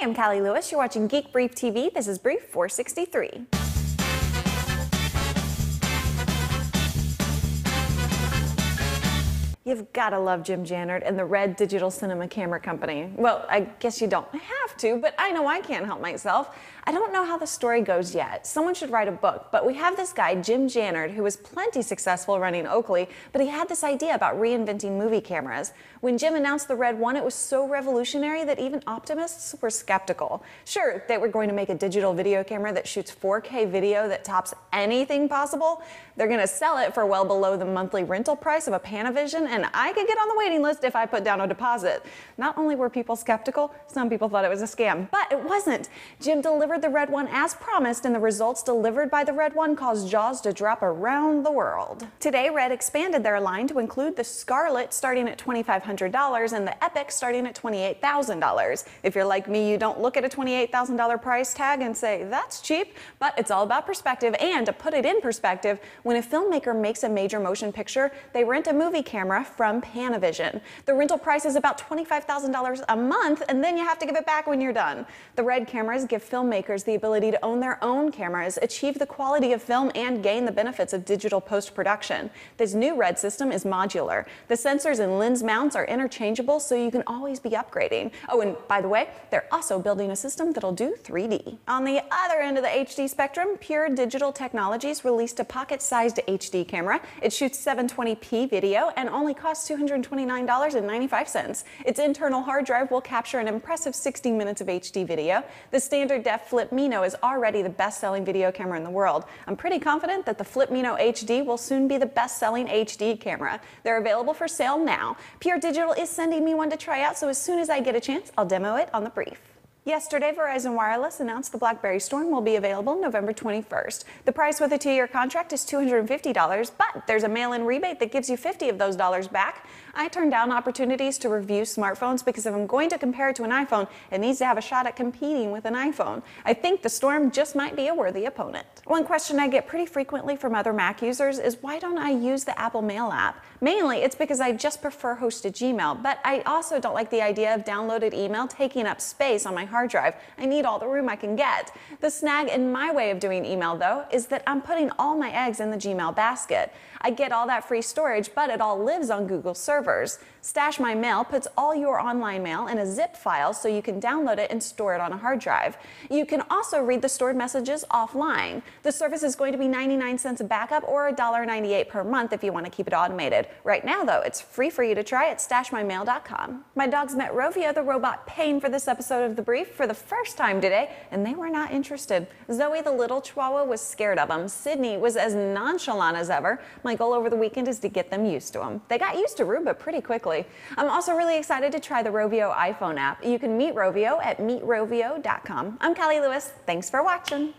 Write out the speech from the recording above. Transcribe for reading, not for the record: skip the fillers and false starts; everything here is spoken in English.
I'm Callie Lewis. You're watching Geek Brief TV. This is Brief 463. You've got to love Jim Jannard and the Red Digital Cinema Camera Company. Well, I guess you don't have to, but I know I can't help myself. I don't know how the story goes yet. Someone should write a book, but we have this guy, Jim Jannard, who was plenty successful running Oakley, but he had this idea about reinventing movie cameras. When Jim announced the Red One, it was so revolutionary that even optimists were skeptical. Sure, they were going to make a digital video camera that shoots 4K video that tops anything possible. They're going to sell it for well below the monthly rental price of a Panavision, and I could get on the waiting list if I put down a deposit. Not only were people skeptical, some people thought it was a scam, but it wasn't. Jim delivered the Red One as promised, and the results delivered by the Red One caused jaws to drop around the world. Today, Red expanded their line to include the Scarlet starting at $2,500 and the Epic starting at $28,000. If you're like me, you don't look at a $28,000 price tag and say, that's cheap, but it's all about perspective. And to put it in perspective, when a filmmaker makes a major motion picture, they rent a movie camera from Panavision. The rental price is about $25,000 a month, and then you have to give it back when you're done. The Red cameras give filmmakers the ability to own their own cameras, achieve the quality of film, and gain the benefits of digital post-production. This new Red system is modular. The sensors and lens mounts are interchangeable, so you can always be upgrading. Oh, and by the way, they're also building a system that'll do 3D. On the other end of the HD spectrum, Pure Digital Technologies released a pocket-sized HD camera. It shoots 720p video and only costs $229.95. Its internal hard drive will capture an impressive 60 minutes of HD video. The standard def Flip Mino is already the best-selling video camera in the world. I'm pretty confident that the Flip Mino HD will soon be the best-selling HD camera. They're available for sale now. Pure Digital is sending me one to try out, so as soon as I get a chance, I'll demo it on the Brief. Yesterday, Verizon Wireless announced the BlackBerry Storm will be available November 21st. The price with a 2-year contract is $250, but there's a mail-in rebate that gives you $50 of those dollars back. I turn down opportunities to review smartphones because if I'm going to compare it to an iPhone, it needs to have a shot at competing with an iPhone. I think the Storm just might be a worthy opponent. One question I get pretty frequently from other Mac users is why don't I use the Apple Mail app? Mainly, it's because I just prefer hosted Gmail, but I also don't like the idea of downloaded email taking up space on my hard drive. I need all the room I can get. The snag in my way of doing email, though, is that I'm putting all my eggs in the Gmail basket. I get all that free storage, but it all lives on Google servers. Stash My Mail puts all your online mail in a zip file so you can download it and store it on a hard drive. You can also read the stored messages offline. The service is going to be 99 cents a backup or $1.98 per month if you want to keep it automated. Right now, though, it's free for you to try at stashmymail.com. My dogs met Rovio, the robot Pain, for this episode of The Brief for the first time today, and they were not interested. Zoe, the little chihuahua, was scared of him. Sydney was as nonchalant as ever. My goal over the weekend is to get them used to him. They got used to Roomba pretty quickly. I'm also really excited to try the Rovio iPhone app. You can meet Rovio at meetrovio.com. I'm Callie Lewis. Thanks for watching.